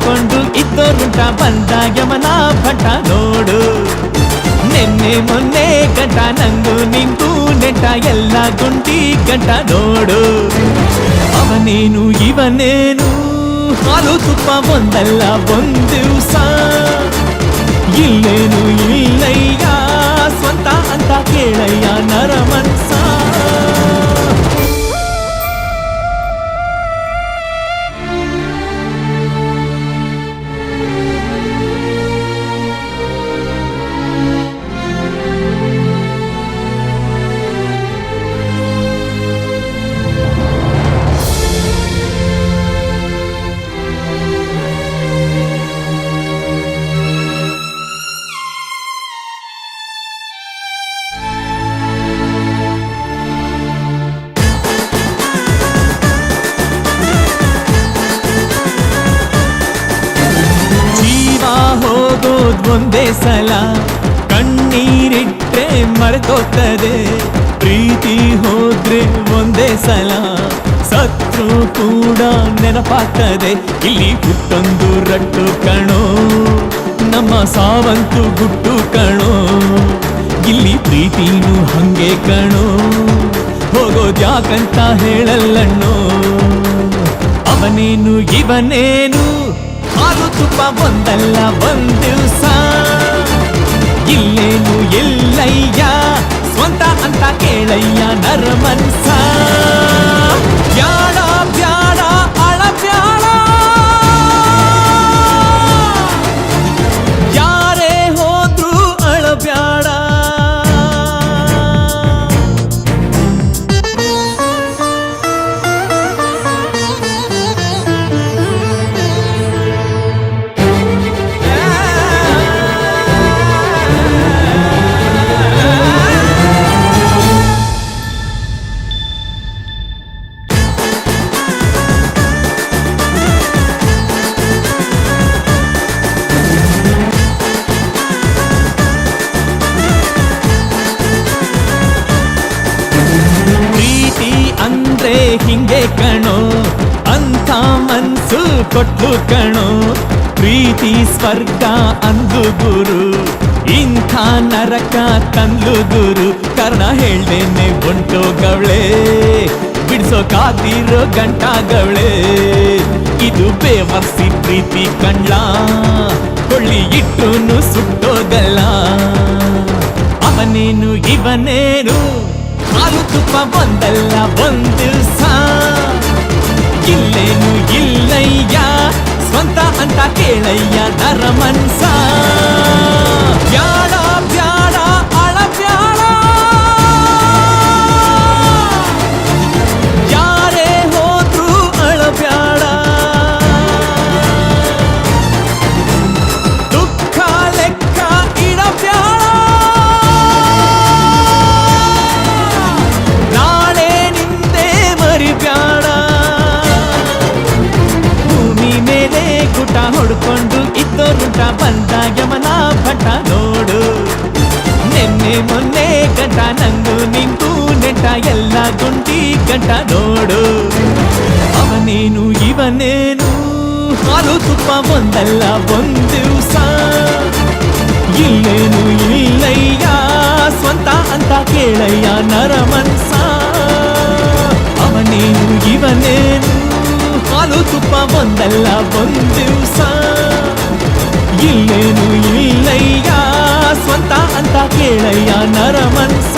ಹೊಡ್ಕೊಂಡು ಇದ್ದೋರುಂಟ ಬಂದ ಯಮನ ಭಟ ನೋಡು. ನಿನ್ನೆ ಮೊನ್ನೆ ಗಂಟ ನಂಗು ನಿಂಗೂ ನೆಂಟ ಎಲ್ಲ ಗುಂಡಿ ಗಂಟ ನೋಡು. ಅವನೇನು ಇವನೇನು ಹಾಲು ತುಪ್ಪ ಒಂದಲ್ಲ ಒಂದು ದಿವಸ. ಇಲ್ಲೇನು ಇಲ್ಲಯ್ಯ ಸ್ವಂತ ಅಂತ ಕೇಳಯ್ಯ ನರಮನ್ಸ. ಒಂದೇ ಸಲ ಕಣ್ಣೀರಿಟ್ರೆ ಮರೆತೋಗ್ತದೆ. ಪ್ರೀತಿ ಹೋದ್ರೆ ಒಂದೇ ಸಲ ಸತ್ರು ಕೂಡ ನೆನಪಾಗ್ತದೆ. ಇಲ್ಲಿ ಹುಟ್ಟೊಂದು ರಟ್ಟು ಕಣೋ, ನಮ್ಮ ಸಾವಂತು ಗುಟ್ಟು ಕಣೋ. ಇಲ್ಲಿ ಪ್ರೀತಿನೂ ಹಂಗೆ ಕಣೋ, ಹೋಗೋದ್ಯಾಕಂತ ಹೇಳಲ್ಲಣ್ಣೋ. ಅವನೇನು ಇವನೇನು ಹಾಲು ತುಪ್ಪ ಒಂದಲ್ಲ ಒಂದು ದಿವಸ. ಇಲ್ಲೇನು ಎಲ್ಲಯ್ಯ ಸ್ವಂತ ಅಂತ ಕೇಳಯ್ಯ ನರಮನ್ಸ. ಬ್ಯಾಡ ಬ್ಯಾಡ ಅಳ ಬ್ಯಾಡ, ಯಾರೇ ಹೋದ್ರು ಅಳ ಬ್ಯಾಡ. ಅಂದ್ರೆ ಹಿಂಗೆ ಕಣೋ, ಅಂತ ಮನ್ಸು ಕೊಟ್ಟು ಕಣೋ. ಪ್ರೀತಿ ಸ್ವರ್ಗ ಅಂದು ಗುರು, ಇಂಥ ನರಕ ತಂದು ಗುರು. ಕಾರಣ ಹೇಳ್ದೇನೆ ಹೊಂಟೋಗವಳೆ, ಬಿಡ್ಸೋಕಾದಿರೋ ಗಂಟಾಗವಳೆ. ಇದು ಬೇವರ್ಸಿ ಪ್ರೀತಿ ಕಣ್ಲ, ಕೊಳ್ಳಿ ಇಟ್ಟೂನು ಸುಟ್ಟೋಗಲ್ಲ. ಅವನೇನು ಇವನೇನು ಹಾಲು ತುಪ್ಪ ಒಂದಲ್ಲ ಒಂದು ದಿವಸ. ಇಲ್ಲೇನು ಇಲ್ಲಯ್ಯ ಸ್ವಂತ ಅಂತ ಕೇಳಯ್ಯ ನರಮನ್ಸ. ಬ್ಯಾಡ ಬ್ಯಾಡ ಅಳ ಬ್ಯಾಡ, ಯಾರೇ ಹೋದ್ರು ಅಳ ಬ್ಯಾಡ. ದುಃಖ ಲೆಕ್ಕ ಇಡಬ್ಯಾಡ, ಗುಟ ಹೊಡ್ಕೊಂಡು ಇದ್ದೋರುಂಟ ಬಂದ ಯಮನ ಭಟ ನೋಡು. ನಿನ್ನೆ ಮೊನ್ನೆ ಗಂಟ ನಂಗು ನಿಂಗೂ ನೆಂಟ ಎಲ್ಲ ಗುಂಡಿ ಗಂಟ ನೋಡು. ಅವನೇನು ಇವನೇನು ಹಾಲು ತುಪ್ಪ ಒಂದಲ್ಲ ಒಂದು ದಿವಸ. ಇಲ್ಲೇನು ಇಲ್ಲಯ್ಯ ಸ್ವಂತ ಅಂತ ಕೇಳಯ್ಯ ನರಮನ್ಸ. ಅವನೇನು ಇವನೇನು ಹಾಲು ತುಪ್ಪ ಒಂದಲ್ಲ ಒಂದು ದಿವಸ. ಇಲ್ಲೇನು ಇಲ್ಲಯ್ಯ ಸ್ವಂತ ಅಂತ ಕೇಳಯ್ಯ ನರಮನ್ಸ.